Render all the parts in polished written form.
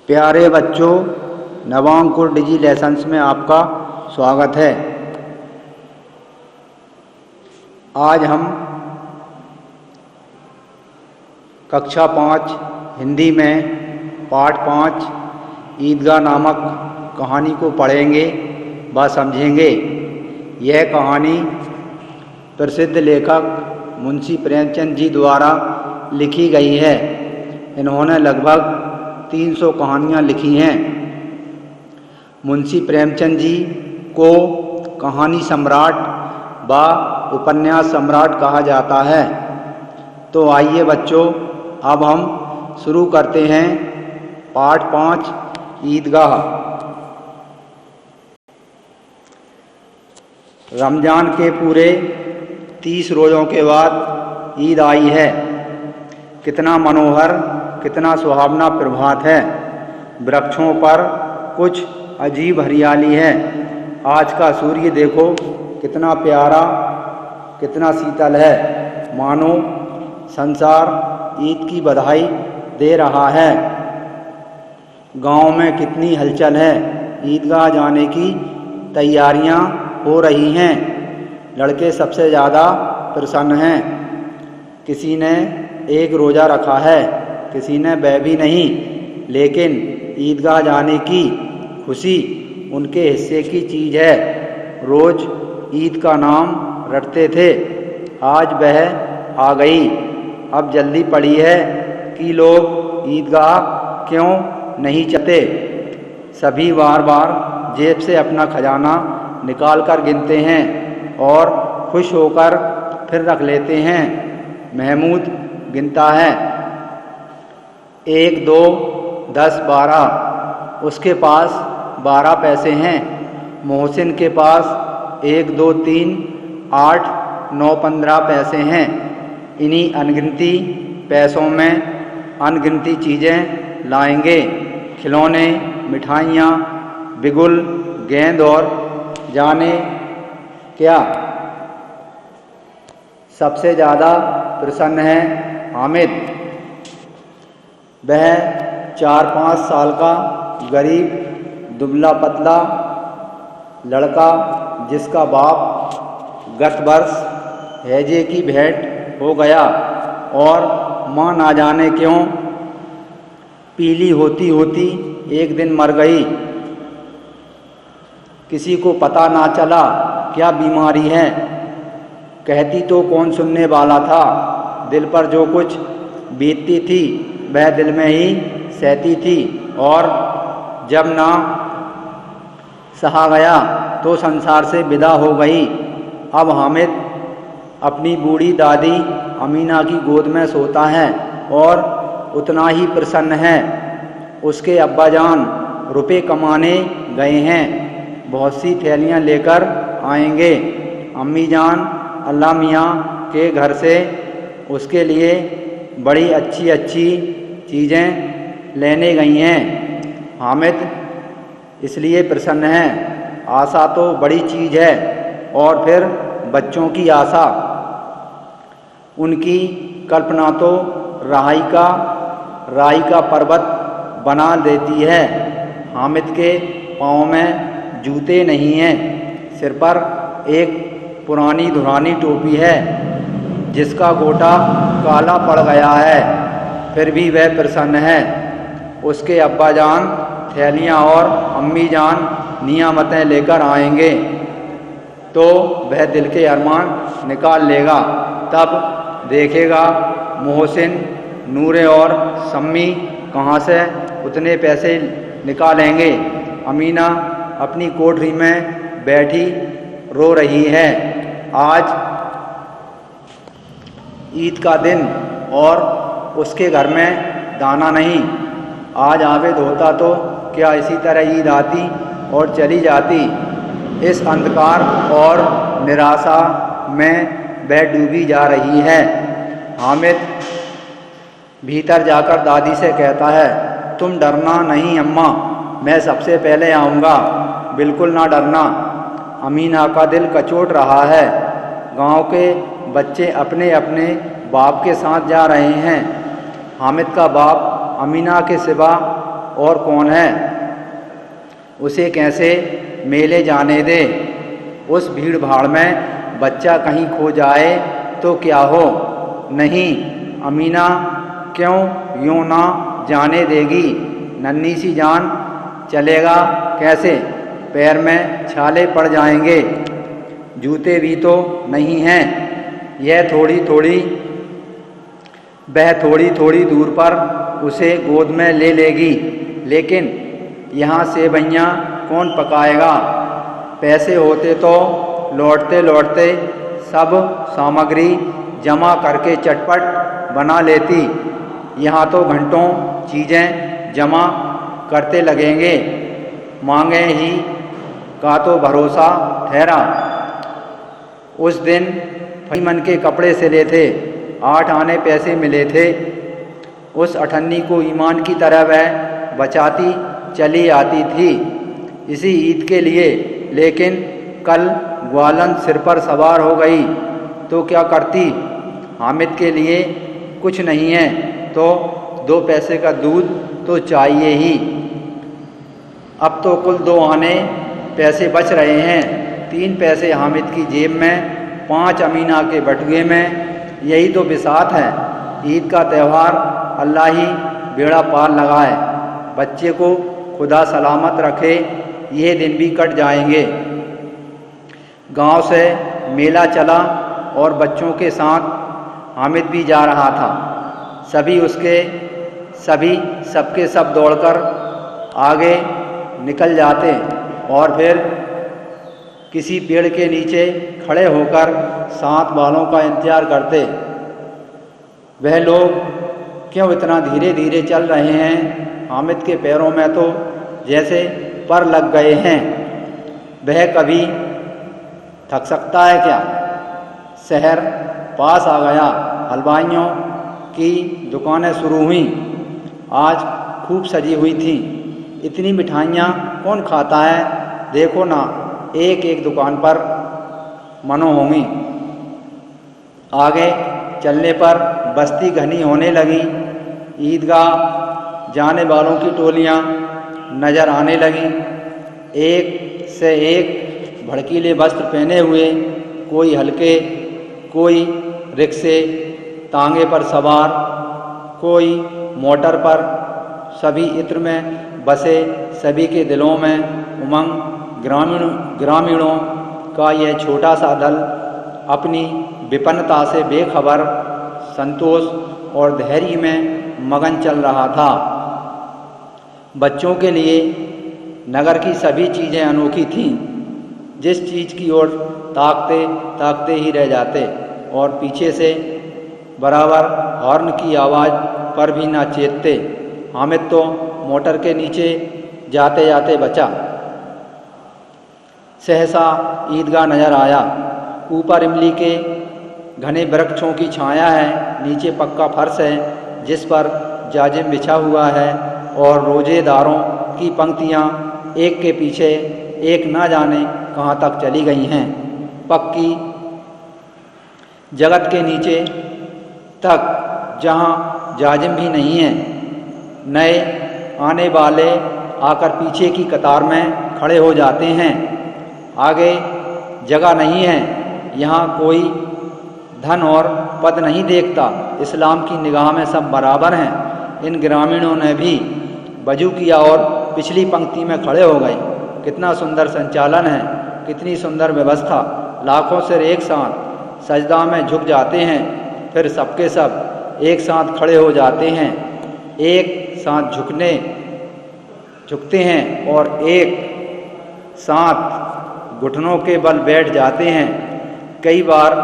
प्यारे बच्चों, नवांकुर डिजी लेसन्स में आपका स्वागत है। आज हम कक्षा 5 हिंदी में पाठ 5 ईदगाह नामक कहानी को पढ़ेंगे व समझेंगे। यह कहानी प्रसिद्ध लेखक मुंशी प्रेमचंद जी द्वारा लिखी गई है। इन्होंने लगभग 300 कहानियाँ लिखी हैं। मुंशी प्रेमचंद जी को कहानी सम्राट व उपन्यास सम्राट कहा जाता है। तो आइए बच्चों, अब हम शुरू करते हैं पाठ 5 ईदगाह। रमज़ान के पूरे 30 रोज़ों के बाद ईद आई है। कितना मनोहर, कितना सुहावना प्रभात है। वृक्षों पर कुछ अजीब हरियाली है। आज का सूर्य देखो कितना प्यारा, कितना शीतल है। मानो संसार ईद की बधाई दे रहा है। गांव में कितनी हलचल है। ईदगाह जाने की तैयारियां हो रही हैं। लड़के सबसे ज़्यादा प्रसन्न हैं। किसी ने एक रोज़ा रखा है, किसी ने वह भी नहीं, लेकिन ईदगाह जाने की खुशी उनके हिस्से की चीज़ है। रोज़ ईद का नाम रटते थे, आज वह आ गई। अब जल्दी पड़ी है कि लोग ईदगाह क्यों नहीं चलते। सभी बार बार जेब से अपना खजाना निकाल कर गिनते हैं और खुश होकर फिर रख लेते हैं। महमूद गिनता है 1, 2, 10, 12। उसके पास 12 पैसे हैं। मोहसिन के पास 1, 2, 3, 8, 9, 15 पैसे हैं। इन्हीं अनगिनती पैसों में अनगिनती चीज़ें लाएंगे। खिलौने, मिठाइयाँ, बिगुल, गेंद और जाने क्या। सबसे ज़्यादा प्रसन्न है हामिद। वह 4-5 साल का गरीब दुबला पतला लड़का, जिसका बाप गत वर्ष हैजे की भेंट हो गया और माँ ना जाने क्यों पीली होती होती एक दिन मर गई। किसी को पता ना चला क्या बीमारी है। कहती तो कौन सुनने वाला था। दिल पर जो कुछ बीतती थी वह दिल में ही सहती थी, और जब ना सहा गया तो संसार से विदा हो गई। अब हामिद अपनी बूढ़ी दादी अमीना की गोद में सोता है और उतना ही प्रसन्न है। उसके अब्बाजान रुपए कमाने गए हैं, बहुत सी थैलियाँ लेकर आएंगे। अम्मी जान अल्लाह मियाँ के घर से उसके लिए बड़ी अच्छी अच्छी चीज़ें लेने गई हैं। हामिद इसलिए प्रसन्न है। आशा तो बड़ी चीज़ है, और फिर बच्चों की आशा, उनकी कल्पना तो राई का पर्वत बना देती है। हामिद के पाँव में जूते नहीं हैं। सिर पर एक पुरानी धुरानी टोपी है जिसका गोटा काला पड़ गया है। फिर भी वह प्रसन्न है। उसके अब्बा जान थैलियाँ और अम्मी जान नियामतें लेकर आएंगे तो वह दिल के अरमान निकाल लेगा। तब देखेगा मोहसिन, नूरे और सम्मी कहाँ से उतने पैसे निकालेंगे। अमीना अपनी कोठरी में बैठी रो रही है। आज ईद का दिन और उसके घर में दाना नहीं। आज आबिद होता तो क्या इसी तरह ईद आती और चली जाती। इस अंधकार और निराशा में वह डूबी जा रही है। हामिद भीतर जाकर दादी से कहता है, तुम डरना नहीं अम्मा, मैं सबसे पहले आऊँगा, बिल्कुल ना डरना। अमीना का दिल कचोट रहा है। गांव के बच्चे अपने अपने बाप के साथ जा रहे हैं। हामिद का बाप अमीना के सिवा और कौन है, उसे कैसे मेले जाने दे। उस भीड़ भाड़ में बच्चा कहीं खो जाए तो क्या हो, नहीं अमीना क्यों यूं ना जाने देगी। नन्ही सी जान चलेगा कैसे, पैर में छाले पड़ जाएंगे, जूते भी तो नहीं हैं। वह थोड़ी थोड़ी दूर पर उसे गोद में ले लेगी, लेकिन यहाँ सेवइयाँ कौन पकाएगा। पैसे होते तो लौटते लौटते सब सामग्री जमा करके चटपट बना लेती। यहाँ तो घंटों चीज़ें जमा करते लगेंगे, मांगे ही का तो भरोसा ठहरा। उस दिन फईमन के कपड़े सिले थे, 8 आने पैसे मिले थे। उस अठन्नी को ईमान की तरह वह बचाती चली आती थी इसी ईद के लिए, लेकिन कल ग्वालन सिर पर सवार हो गई तो क्या करती। हामिद के लिए कुछ नहीं है तो 2 पैसे का दूध तो चाहिए ही। अब तो कुल 2 आने पैसे बच रहे हैं, 3 पैसे हामिद की जेब में, 5 अमीना के बटुए में। यही तो बिसात है। ईद का त्यौहार अल्लाह ही बेड़ा पार लगाए, बच्चे को खुदा सलामत रखे, ये दिन भी कट जाएंगे। गांव से मेला चला और बच्चों के साथ हामिद भी जा रहा था। सबके सब दौड़कर आगे निकल जाते और फिर किसी पेड़ के नीचे खड़े होकर साथ वालों का इंतजार करते। वह लोग क्यों इतना धीरे धीरे चल रहे हैं, हामिद के पैरों में तो जैसे पर लग गए हैं। वह कभी थक सकता है क्या। शहर पास आ गया, हलवाइयों की दुकानें शुरू हुईं। आज खूब सजी हुई थी। इतनी मिठाइयाँ कौन खाता है, देखो ना, एक एक दुकान पर मनो होंगी। आगे चलने पर बस्ती घनी होने लगी। ईदगाह जाने वालों की टोलियाँ नज़र आने लगीं, एक से एक भड़कीले वस्त्र पहने हुए, कोई हल्के, कोई रिक्शे तांगे पर सवार, कोई मोटर पर। सभी इत्र में बसे, सभी के दिलों में उमंग। ग्रामीणों का यह छोटा सा दल अपनी विपन्नता से बेखबर, संतोष और धैर्य में मगन चल रहा था। बच्चों के लिए नगर की सभी चीज़ें अनोखी थीं। जिस चीज़ की ओर ताकते ताकते ही रह जाते और पीछे से बराबर हॉर्न की आवाज़ पर भी ना चेतते। हामिद तो मोटर के नीचे जाते जाते बचा। सहसा ईदगाह नज़र आया। ऊपर इमली के घने वृक्षों की छाया है, नीचे पक्का फर्श है जिस पर जाजिम बिछा हुआ है और रोजेदारों की पंक्तियाँ एक के पीछे एक ना जाने कहाँ तक चली गई हैं। पक्की जगत के नीचे तक जहाँ जाजिम भी नहीं है। नए आने वाले आकर पीछे की कतार में खड़े हो जाते हैं। आगे जगह नहीं है। यहाँ कोई धन और पद नहीं देखता। इस्लाम की निगाह में सब बराबर हैं। इन ग्रामीणों ने भी वजू किया और पिछली पंक्ति में खड़े हो गए। कितना सुंदर संचालन है, कितनी सुंदर व्यवस्था। लाखों सिर एक साथ सजदा में झुक जाते हैं, फिर सबके सब एक साथ खड़े हो जाते हैं। एक साथ झुकते हैं और एक साथ घुटनों के बल बैठ जाते हैं। कई बार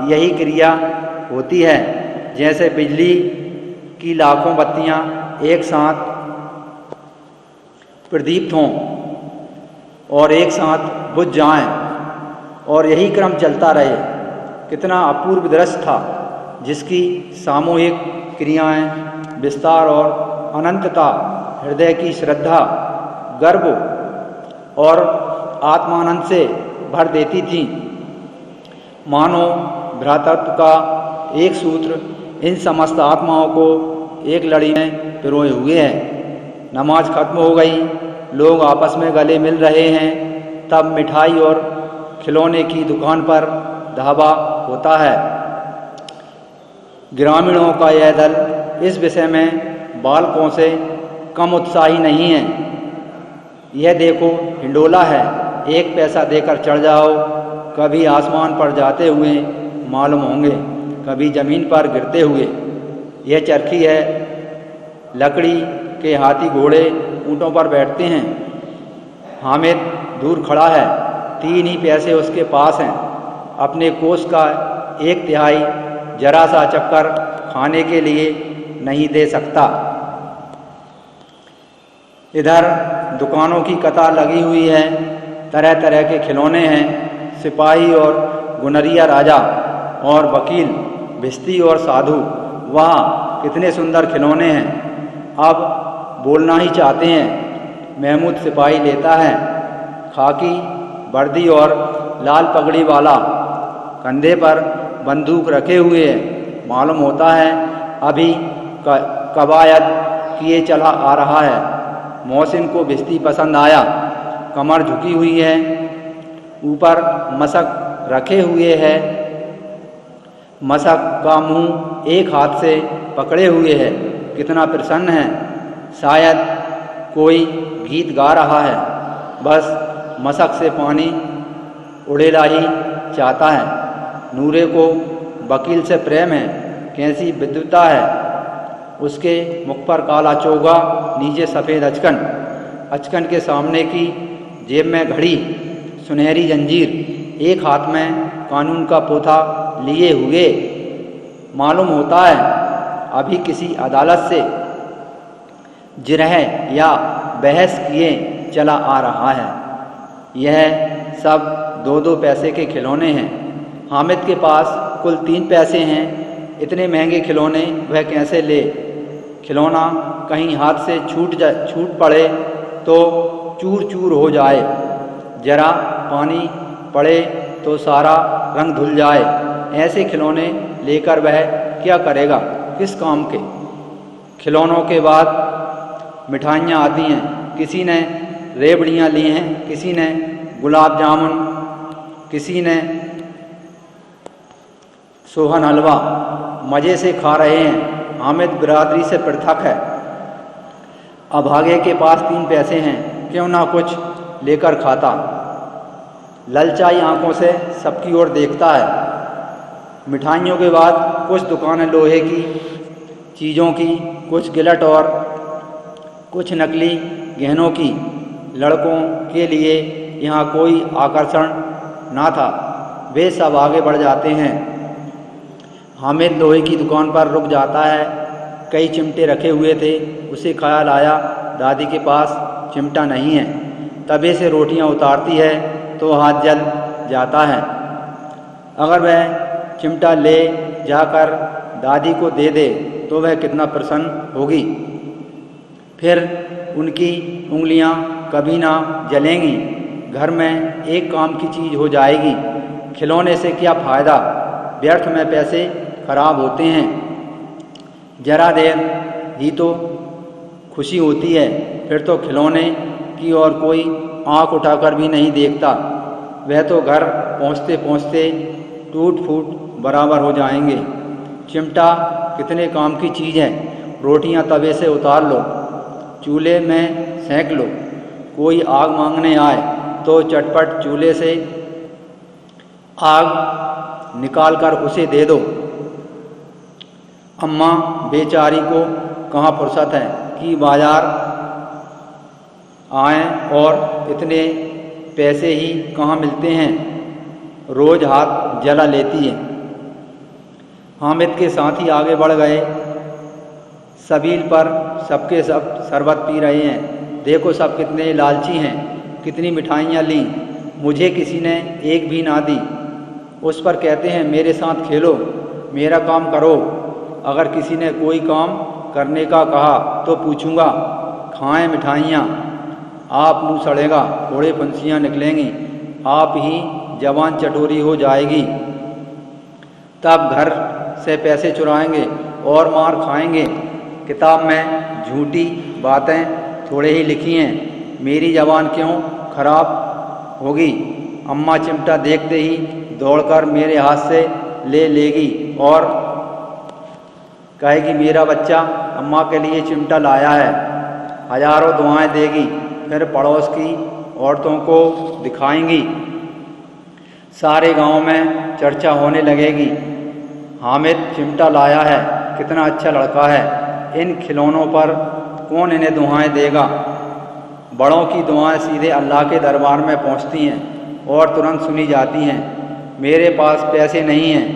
यही क्रिया होती है जैसे बिजली की लाखों बत्तियां एक साथ प्रदीप्त हों और एक साथ बुझ जाएं और यही क्रम चलता रहे। कितना अपूर्व दृश्य था जिसकी सामूहिक क्रियाएं, विस्तार और अनंतता हृदय की श्रद्धा, गर्व और आत्मानंद से भर देती थी। मानो भ्रातृत्व का एक सूत्र इन समस्त आत्माओं को एक लड़ी में पिरोए हुए है। नमाज खत्म हो गई, लोग आपस में गले मिल रहे हैं, तब मिठाई और खिलौने की दुकान पर धावा होता है। ग्रामीणों का यह दल इस विषय में बालकों से कम उत्साही नहीं है। यह देखो हिंडोला है, 1 पैसा देकर चढ़ जाओ, कभी आसमान पर जाते हुए मालूम होंगे, कभी ज़मीन पर गिरते हुए। यह चरखी है, लकड़ी के हाथी घोड़े ऊँटों पर बैठते हैं। हामिद दूर खड़ा है, 3 ही पैसे उसके पास हैं, अपने कोष का 1/3 जरा सा चक्कर खाने के लिए नहीं दे सकता। इधर दुकानों की कतार लगी हुई है, तरह तरह के खिलौने हैं। सिपाही और गुनरिया राजा और वकील, भिश्ती और साधु, वाह कितने सुंदर खिलौने हैं। अब बोलना ही चाहते हैं। महमूद सिपाही लेता है, खाकी वर्दी और लाल पगड़ी वाला, कंधे पर बंदूक रखे हुए है। मालूम होता है अभी कवायद किए चला आ रहा है। मोहसिन को भिश्ती पसंद आया, कमर झुकी हुई है, ऊपर मशक रखे हुए है, मशक का मुंह एक हाथ से पकड़े हुए है, कितना प्रसन्न है, शायद कोई गीत गा रहा है, बस मशक से पानी उड़ेला ही चाहता है। नूरे को वकील से प्रेम है, कैसी विद्वता है, उसके मुख पर काला चोगा, नीचे सफ़ेद अचकन, अचकन के सामने की जेब में घड़ी, सुनहरी जंजीर, एक हाथ में कानून का पोथा लिए हुए। मालूम होता है अभी किसी अदालत से जिरह या बहस किए चला आ रहा है। यह सब 2-2 पैसे के खिलौने हैं। हामिद के पास कुल 3 पैसे हैं। इतने महंगे खिलौने वह कैसे ले? खिलौना कहीं हाथ से छूट पड़े तो चूर चूर हो जाए, जरा पानी पड़े तो सारा रंग धुल जाए। ऐसे खिलौने लेकर वह क्या करेगा, किस काम के? खिलौनों के बाद मिठाइयाँ आती हैं। किसी ने रेवड़ियाँ ली हैं, किसी ने गुलाब जामुन, किसी ने सोहन हलवा, मज़े से खा रहे हैं। हामिद बिरादरी से पृथक है। अभागे के पास 3 पैसे हैं, क्यों ना कुछ लेकर खाता। ललचाई आंखों से सबकी ओर देखता है। मिठाइयों के बाद कुछ दुकानें लोहे की चीज़ों की, कुछ गिलट और कुछ नकली गहनों की। लड़कों के लिए यहाँ कोई आकर्षण ना था, वे सब आगे बढ़ जाते हैं। हामिद लोहे की दुकान पर रुक जाता है। कई चिमटे रखे हुए थे, उसे ख्याल आया दादी के पास चिमटा नहीं है। तवे से रोटियां उतारती है तो हाथ जल जाता है। अगर वह चिमटा ले जाकर दादी को दे दे तो वह कितना प्रसन्न होगी। फिर उनकी उंगलियां कभी ना जलेंगी। घर में एक काम की चीज़ हो जाएगी। खिलौने से क्या फ़ायदा, व्यर्थ में पैसे खराब होते हैं। जरा देर ही तो खुशी होती है, फिर तो खिलौने की और कोई आंख उठाकर भी नहीं देखता। वह तो घर पहुँचते पहुँचते टूट फूट बराबर हो जाएंगे। चिमटा कितने काम की चीज़ है। रोटियां तवे से उतार लो, चूल्हे में सेंक लो। कोई आग मांगने आए तो चटपट चूल्हे से आग निकालकर उसे दे दो। अम्मा बेचारी को कहाँ फुर्सत है कि बाजार आएं, और इतने पैसे ही कहाँ मिलते हैं, रोज़ हाथ जला लेती है। हामिद के साथी आगे बढ़ गए। सबील पर सबके सब शरबत पी रहे हैं। देखो सब कितने लालची हैं, कितनी मिठाइयाँ लीं, मुझे किसी ने एक भी ना दी। उस पर कहते हैं मेरे साथ खेलो, मेरा काम करो। अगर किसी ने कोई काम करने का कहा तो पूछूंगा, खाएं मिठाइयाँ, आप मुँह सड़ेगा, थोड़े फंसियाँ निकलेंगी, आप ही जवान चटोरी हो जाएगी। तब घर से पैसे चुराएंगे और मार खाएंगे। किताब में झूठी बातें थोड़े ही लिखी हैं, मेरी ज़बान क्यों खराब होगी। अम्मा चिमटा देखते ही दौड़कर मेरे हाथ से ले लेगी और कहेगी मेरा बच्चा अम्मा के लिए चिमटा लाया है। हजारों दुआएं देगी, फिर पड़ोस की औरतों को दिखाएंगी। सारे गांव में चर्चा होने लगेगी, हामिद चिमटा लाया है, कितना अच्छा लड़का है। इन खिलौनों पर कौन इन्हें दुआएं देगा। बड़ों की दुआएं सीधे अल्लाह के दरबार में पहुंचती हैं और तुरंत सुनी जाती हैं। मेरे पास पैसे नहीं हैं,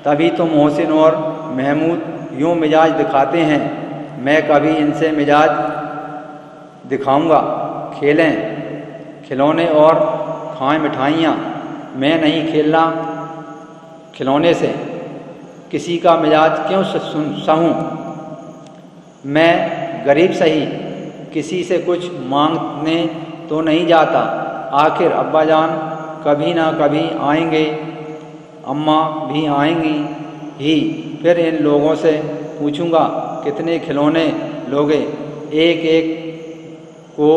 तभी तो मोहसिन और महमूद यूँ मिजाज दिखाते हैं। मैं कभी इनसे मिजाज दिखाऊंगा। खेलें खिलौने और खाएं मिठाइयाँ। मैं नहीं खेलना खिलौने से, किसी का मिजाज क्यों सहूँ। मैं गरीब सही, किसी से कुछ मांगने तो नहीं जाता। आखिर अब्बा जान कभी ना कभी आएंगे, अम्मा भी आएंगी ही। फिर इन लोगों से पूछूंगा कितने खिलौने लोगे। एक एक को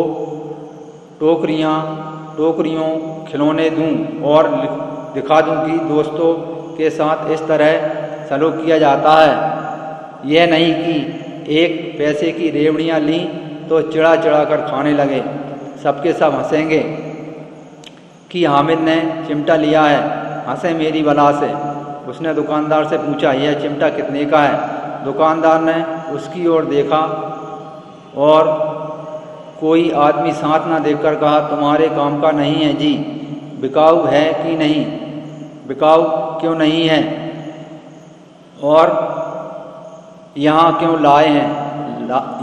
टोकरियों खिलौने दूं और दिखा दूं कि दोस्तों के साथ इस तरह सलूक किया जाता है। यह नहीं कि एक पैसे की रेवड़ियाँ लीं तो चिड़ा चिड़ा कर खाने लगे। सबके सब हंसेंगे कि हामिद ने चिमटा लिया है। हंसे मेरी बला से। उसने दुकानदार से पूछा यह चिमटा कितने का है। दुकानदार ने उसकी ओर देखा और कोई आदमी साथ ना देखकर कहा तुम्हारे काम का नहीं है जी। बिकाऊ है कि नहीं। बिकाऊ क्यों नहीं है और यहाँ क्यों लाए हैं,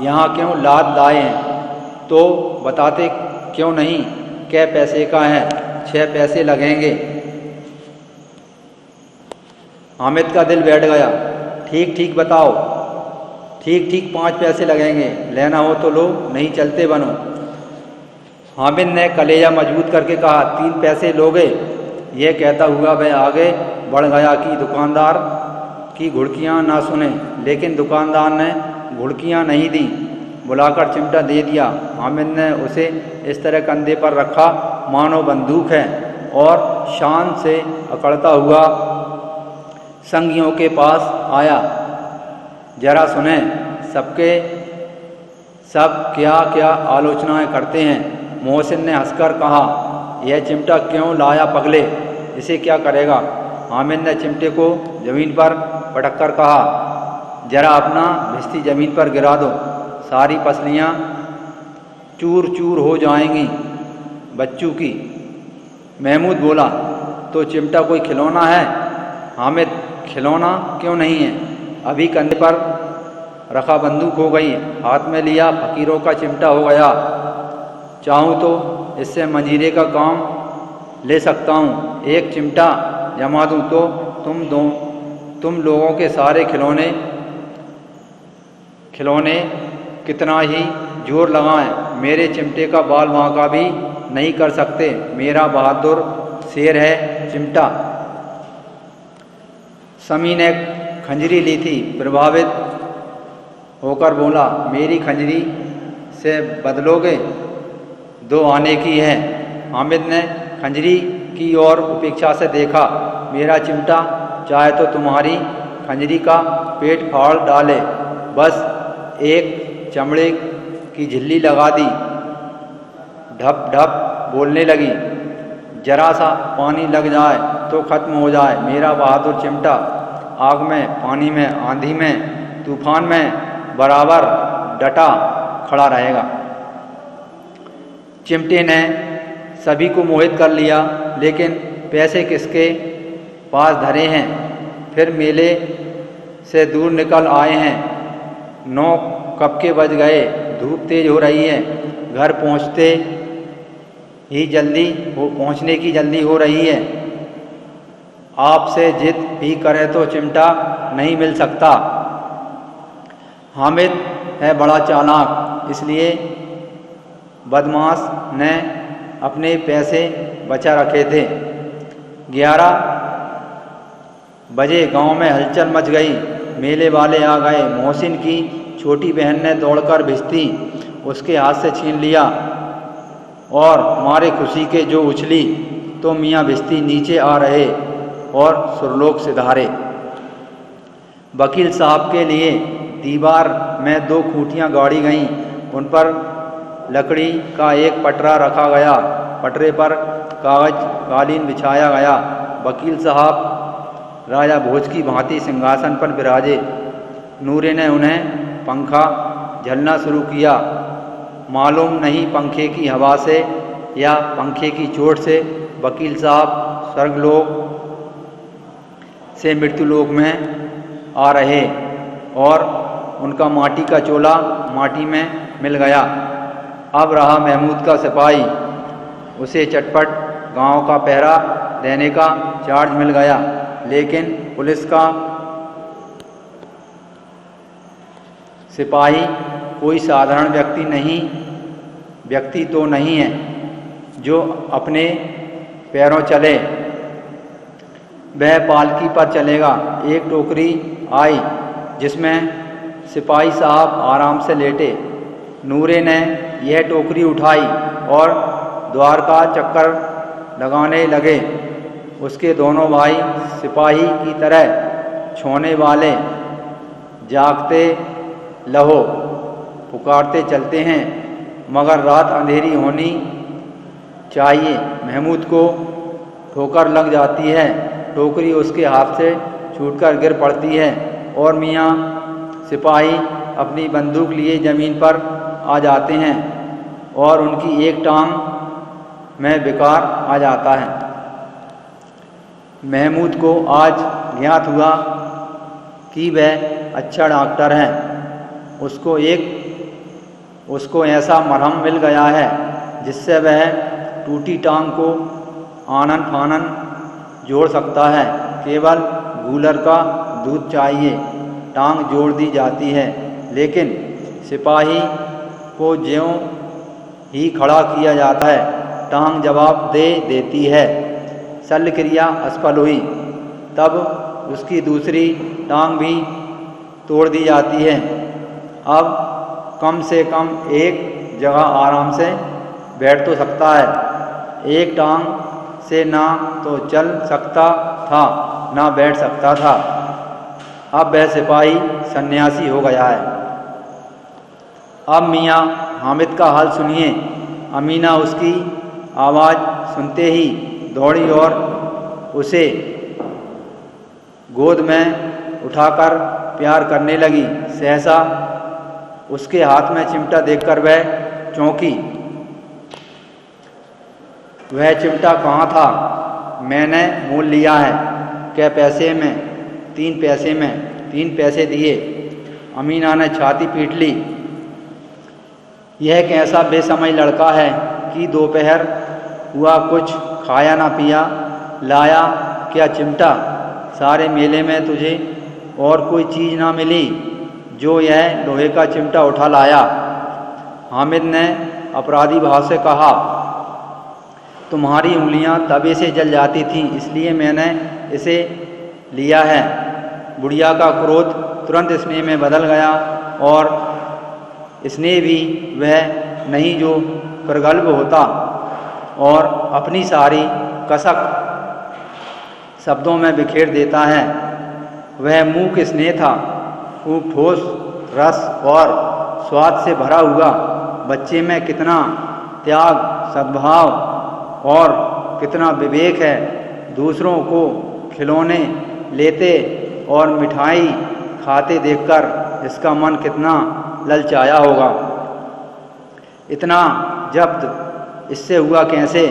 यहाँ क्यों लाद लाए हैं। तो बताते क्यों नहीं। कै पैसे का है। 6 पैसे लगेंगे। हामिद का दिल बैठ गया। ठीक ठीक बताओ। ठीक ठीक 5 पैसे लगेंगे। लेना हो तो लो, नहीं चलते बनो। हामिद ने कलेजा मजबूत करके कहा 3 पैसे लोगे। यह कहता हुआ वह आगे बढ़ गया कि दुकानदार की घुड़कियाँ ना सुने। लेकिन दुकानदार ने घुड़कियाँ नहीं दी, बुलाकर चिमटा दे दिया। हामिद ने उसे इस तरह कंधे पर रखा मानो बंदूक है और शान से अकड़ता हुआ संगियों के पास आया। जरा सुने सबके सब क्या क्या आलोचनाएं करते हैं। मोहसिन ने हंसकर कहा यह चिमटा क्यों लाया पगले, इसे क्या करेगा। हामिद ने चिमटे को ज़मीन पर पटक कर कहा जरा अपना भिश्ती ज़मीन पर गिरा दो, सारी पसलियाँ चूर चूर हो जाएंगी बच्चों की। महमूद बोला तो चिमटा कोई खिलौना है। हामिद खिलौना क्यों नहीं है, अभी कंधे पर रखा बंदूक हो गई, हाथ में लिया फकीरों का चिमटा हो गया। चाहूँ तो इससे मंजीरे का काम ले सकता हूँ। एक चिमटा जमा दूँ तो तुम लोगों के सारे खिलौने कितना ही जोर लगाएं, मेरे चिमटे का बाल बांका भी नहीं कर सकते। मेरा बहादुर शेर है चिमटा। समी ने खंजरी ली थी, प्रभावित होकर बोला मेरी खंजरी से बदलोगे, 2 आने की है। हामिद ने खंजरी की ओर उपेक्षा से देखा। मेरा चिमटा चाहे तो तुम्हारी खंजरी का पेट फाड़ डाले। बस एक चमड़े की झिल्ली लगा दी। ढप ढप बोलने लगी। जरा सा पानी लग जाए तो खत्म हो जाए। मेरा बहादुर चिमटा आग में, पानी में, आंधी में, तूफान में बराबर डटा खड़ा रहेगा। चिमटे ने सभी को मोहित कर लिया, लेकिन पैसे किसके पास धरे हैं। फिर मेले से दूर निकल आए हैं। 9 कब के बज गए, धूप तेज हो रही है। घर पहुंचने की जल्दी हो रही है। आपसे जिद भी करें तो चिमटा नहीं मिल सकता। हामिद है बड़ा चालाक, इसलिए बदमाश ने अपने पैसे बचा रखे थे। 11 बजे गांव में हलचल मच गई। मेले वाले आ गए। मोहसिन की छोटी बहन ने दौड़कर भिश्ती उसके हाथ से छीन लिया और मारे खुशी के जो उछली तो मियाँ भिश्ती नीचे आ रहे और सुरलोक सिधारे। वकील साहब के लिए दीवार में 2 खूंटियाँ गाड़ी गईं, उन पर लकड़ी का एक पटरा रखा गया, पटरे पर कागज कालीन बिछाया गया। वकील साहब राजा भोज की भांति सिंहासन पर विराजे। नूरे ने उन्हें पंखा झलना शुरू किया। मालूम नहीं पंखे की हवा से या पंखे की चोट से वकील साहब स्वर्गलोक से मृत्युलोक में आ रहे और उनका माटी का चोला माटी में मिल गया। अब रहा महमूद का सिपाही, उसे चटपट गांव का पहरा देने का चार्ज मिल गया, लेकिन पुलिस का सिपाही कोई साधारण व्यक्ति तो नहीं है जो अपने पैरों चले। वह पालकी पर चलेगा। एक टोकरी आई जिसमें सिपाही साहब आराम से लेटे। नूरे ने यह टोकरी उठाई और द्वार का चक्कर लगाने लगे। उसके दोनों भाई सिपाही की तरह छोने वाले जागते लहो पुकारते चलते हैं, मगर रात अंधेरी होनी चाहिए। महमूद को ठोकर लग जाती है, टोकरी उसके हाथ से छूटकर गिर पड़ती है और मियाँ सिपाही अपनी बंदूक लिए ज़मीन पर आ जाते हैं और उनकी एक टांग में विकार आ जाता है। महमूद को आज ज्ञात हुआ कि वह अच्छा डॉक्टर है। उसको ऐसा मरहम मिल गया है जिससे वह टूटी टांग को आनन फानन जोड़ सकता है। केवल गूलर का दूध चाहिए, टांग जोड़ दी जाती है। लेकिन सिपाही को ज्यों ही खड़ा किया जाता है, टांग जवाब दे देती है। शल्य क्रिया असफल हुई, तब उसकी दूसरी टांग भी तोड़ दी जाती है। अब कम से कम एक जगह आराम से बैठ तो सकता है। एक टांग से ना तो चल सकता था, ना बैठ सकता था। अब वह सिपाही सन्यासी हो गया है। अब मियाँ हामिद का हाल सुनिए। अमीना उसकी आवाज़ सुनते ही दौड़ी और उसे गोद में उठाकर प्यार करने लगी। सहसा उसके हाथ में चिमटा देखकर वह चौंकी। वह चिमटा कहाँ था? मैंने मोल लिया है। कै पैसे में? 3 पैसे में। 3 पैसे दिए। अमीना ने छाती पीट ली। यह कैसा बेसमझ लड़का है कि दोपहर हुआ कुछ खाया ना पिया, लाया क्या चिमटा? सारे मेले में तुझे और कोई चीज़ ना मिली जो यह लोहे का चिमटा उठा लाया। हामिद ने अपराधी भाव से कहा, तुम्हारी उंगलियां तवे से जल जाती थीं, इसलिए मैंने इसे लिया है। बुढ़िया का क्रोध तुरंत स्नेह में बदल गया और स्नेह भी वह नहीं जो प्रगल्भ होता और अपनी सारी कसक शब्दों में बिखेर देता है। वह मूक स्नेह था, खूब ठोस रस और स्वाद से भरा हुआ। बच्चे में कितना त्याग, सद्भाव और कितना विवेक है। दूसरों को खिलौने लेते और मिठाई खाते देखकर इसका मन कितना ललचाया होगा। इतना जब्त इससे हुआ कैसे?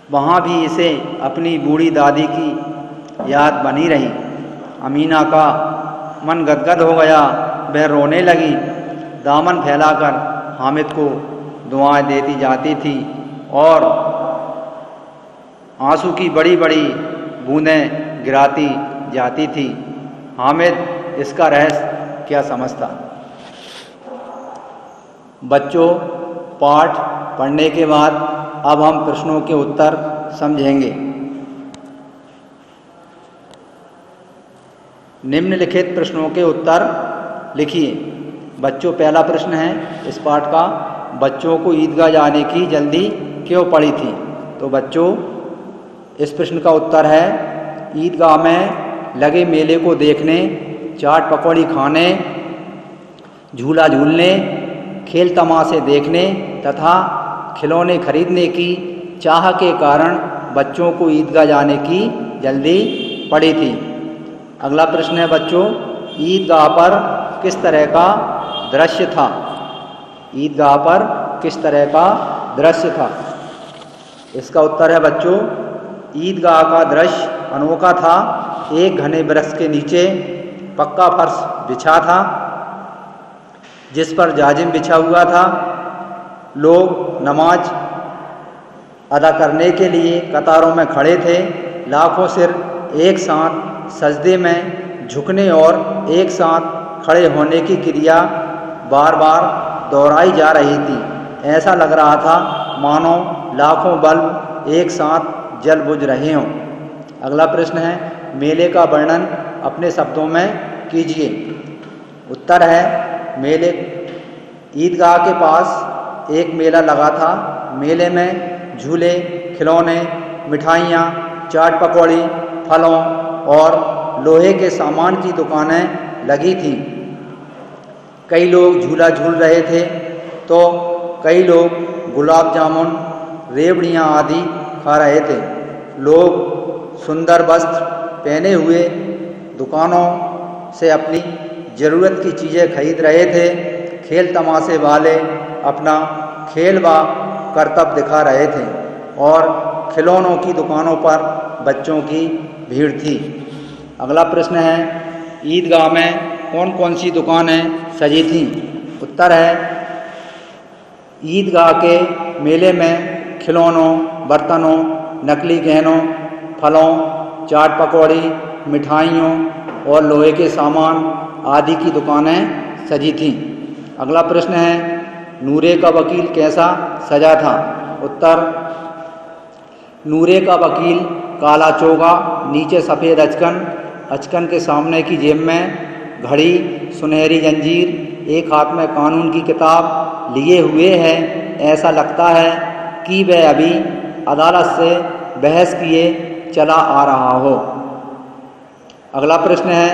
वहाँ भी इसे अपनी बूढ़ी दादी की याद बनी रही। अमीना का मन गदगद हो गया। वह रोने लगी। दामन फैलाकर हामिद को दुआएं देती जाती थी और आंसू की बड़ी बड़ी बूंदें गिराती जाती थी। हामिद इसका रहस्य क्या समझता? बच्चों, पाठ पढ़ने के बाद अब हम प्रश्नों के उत्तर समझेंगे। निम्नलिखित प्रश्नों के उत्तर लिखिए। बच्चों पहला प्रश्न है इस पाठ का, बच्चों को ईदगाह जाने की जल्दी क्यों पड़ी थी? तो बच्चों इस प्रश्न का उत्तर है, ईदगाह में लगे मेले को देखने, चाट पकौड़ी खाने, झूला झूलने, खेल तमाशे देखने तथा खिलौने खरीदने की चाह के कारण बच्चों को ईदगाह जाने की जल्दी पड़ी थी। अगला प्रश्न है बच्चों, ईदगाह पर किस तरह का दृश्य था? ईदगाह पर किस तरह का दृश्य था? इसका उत्तर है बच्चों, ईदगाह का दृश्य अनोखा था। एक घने वृक्ष के नीचे पक्का फर्श बिछा था जिस पर जाजिम बिछा हुआ था। लोग नमाज अदा करने के लिए कतारों में खड़े थे। लाखों सिर एक साथ सजदे में झुकने और एक साथ खड़े होने की क्रिया बार बार दोहराई जा रही थी। ऐसा लग रहा था मानो लाखों बल्ब एक साथ जल बुझ रहे हों। अगला प्रश्न है, मेले का वर्णन अपने शब्दों में कीजिए। उत्तर है, मेले ईदगाह के पास एक मेला लगा था। मेले में झूले, खिलौने, मिठाइयाँ, चाट पकौड़ी, फलों और लोहे के सामान की दुकानें लगी थीं। कई लोग झूला झूल रहे थे तो कई लोग गुलाब जामुन, रेवड़ियाँ आदि खा रहे थे। लोग सुंदर वस्त्र पहने हुए दुकानों से अपनी ज़रूरत की चीज़ें खरीद रहे थे। खेल तमाशे वाले अपना खेल व करतब दिखा रहे थे और खिलौनों की दुकानों पर बच्चों की भीड़ थी। अगला प्रश्न है, ईदगाह में कौन कौन सी दुकानें सजी थीं? उत्तर है, ईदगाह के मेले में खिलौनों, बर्तनों, नकली गहनों, फलों, चाट पकौड़ी, मिठाइयों और लोहे के सामान आदि की दुकानें सजी थीं। अगला प्रश्न है, नूरे का वकील कैसा सजा था? उत्तर, नूरे का वकील काला चोगा, नीचे सफ़ेद अचकन, अचकन के सामने की जेब में घड़ी, सुनहरी जंजीर, एक हाथ में कानून की किताब लिए हुए है। ऐसा लगता है कि वह अभी अदालत से बहस किए चला आ रहा हो। अगला प्रश्न है,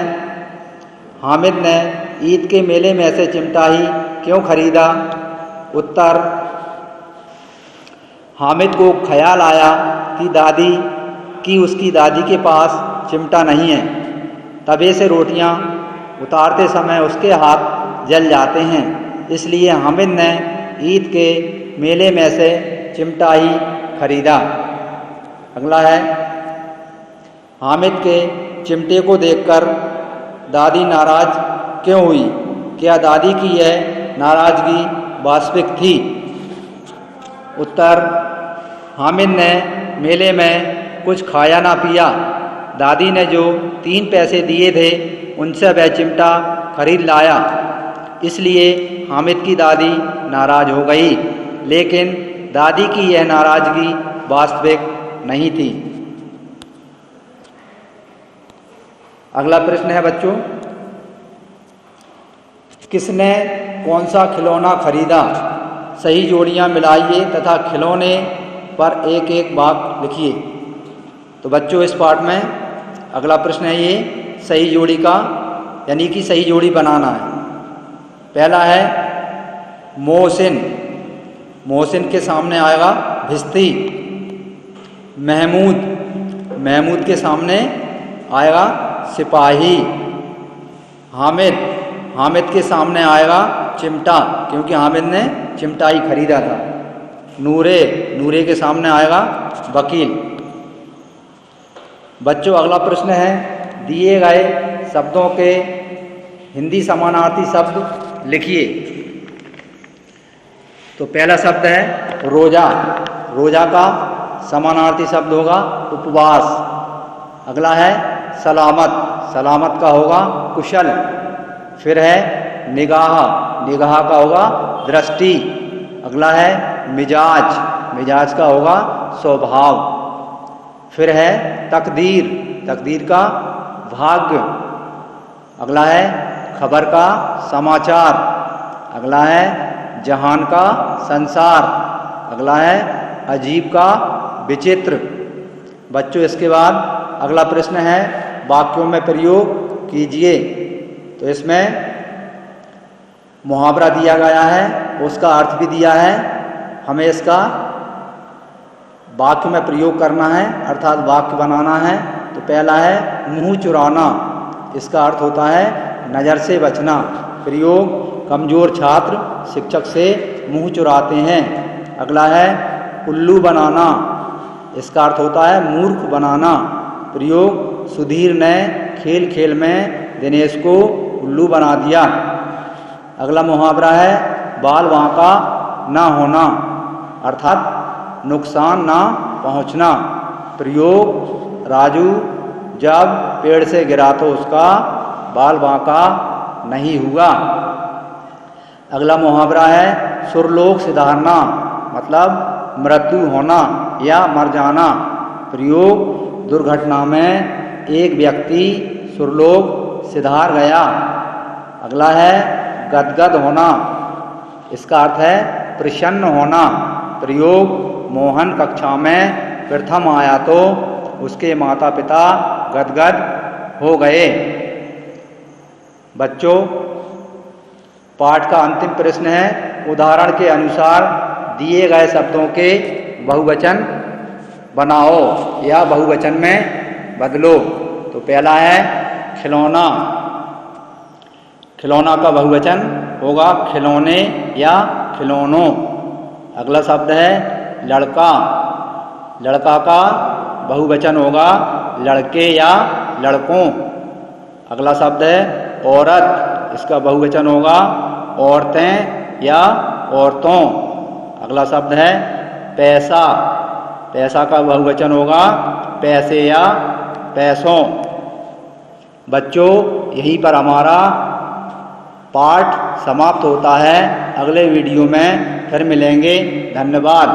हामिद ने ईद के मेले में से चिमटा ही क्यों खरीदा? उत्तर, हामिद को ख्याल आया कि उसकी दादी के पास चिमटा नहीं है। तवे से रोटियां उतारते समय उसके हाथ जल जाते हैं, इसलिए हामिद ने ईद के मेले में से चिमटा ही खरीदा। अगला है, हामिद के चिमटे को देखकर दादी नाराज क्यों हुई? क्या दादी की यह नाराजगी वास्तविक थी? उत्तर, हामिद ने मेले में कुछ खाया ना पिया। दादी ने जो 3 पैसे दिए थे उनसे वह चिमटा खरीद लाया, इसलिए हामिद की दादी नाराज हो गई। लेकिन दादी की यह नाराजगी वास्तविक नहीं थी। अगला प्रश्न है बच्चों, किसने कौन सा खिलौना खरीदा? सही जोड़ियां मिलाइए तथा खिलौने पर एक एक वाक्य लिखिए। तो बच्चों इस पाठ में अगला प्रश्न है ये सही जोड़ी का, यानी कि सही जोड़ी बनाना है। पहला है मोहसिन, मोहसिन के सामने आएगा भिस्ती। महमूद, महमूद के सामने आएगा सिपाही। हामिद, हामिद के सामने आएगा चिमटा, क्योंकि हामिद ने चिमटा ही खरीदा था। नूरे, नूरे के सामने आएगा वकील। बच्चों अगला प्रश्न है, दिए गए शब्दों के हिंदी समानार्थी शब्द लिखिए। तो पहला शब्द है रोजा, रोजा का समानार्थी शब्द होगा उपवास। अगला है सलामत, सलामत का होगा कुशल। फिर है निगाह, निगाह का होगा दृष्टि। अगला है मिजाज, मिजाज का होगा स्वभाव। फिर है तकदीर, तकदीर का भाग्य। अगला है खबर का समाचार। अगला है जहान का संसार। अगला है अजीब का विचित्र। बच्चों इसके बाद अगला प्रश्न है वाक्यों में प्रयोग कीजिए। तो इसमें मुहावरा दिया गया है, उसका अर्थ भी दिया है, हमें इसका वाक्य में प्रयोग करना है अर्थात वाक्य बनाना है। तो पहला है मुंह चुराना, इसका अर्थ होता है नज़र से बचना। प्रयोग कमज़ोर छात्र शिक्षक से मुंह चुराते हैं। अगला है उल्लू बनाना, इसका अर्थ होता है मूर्ख बनाना। प्रयोग सुधीर ने खेल खेल में दिनेश को उल्लू बना दिया। अगला मुहावरा है बाल बांका ना होना, अर्थात नुकसान ना पहुंचना। प्रयोग राजू जब पेड़ से गिरा तो उसका बाल बांका नहीं हुआ। अगला मुहावरा है सुरलोक सिधारना, मतलब मृत्यु होना या मर जाना। प्रयोग दुर्घटना में एक व्यक्ति सुरलोक सिधार गया। अगला है गदगद होना, इसका अर्थ है प्रसन्न होना। प्रयोग मोहन कक्षा में प्रथम आया तो उसके माता पिता गदगद हो गए। बच्चों पाठ का अंतिम प्रश्न है उदाहरण के अनुसार दिए गए शब्दों के बहुवचन बनाओ या बहुवचन में बदलो। तो पहला है खिलौना, खिलौना का बहुवचन होगा खिलौने या खिलौनों। अगला शब्द है लड़का, लड़का का बहुवचन होगा लड़के या लड़कों। अगला शब्द है औरत, इसका बहुवचन होगा औरतें या औरतों। अगला शब्द है पैसा, पैसा का बहुवचन होगा पैसे या पैसों। बच्चों यहीं पर हमारा पाठ समाप्त होता है। अगले वीडियो में फिर मिलेंगे। धन्यवाद।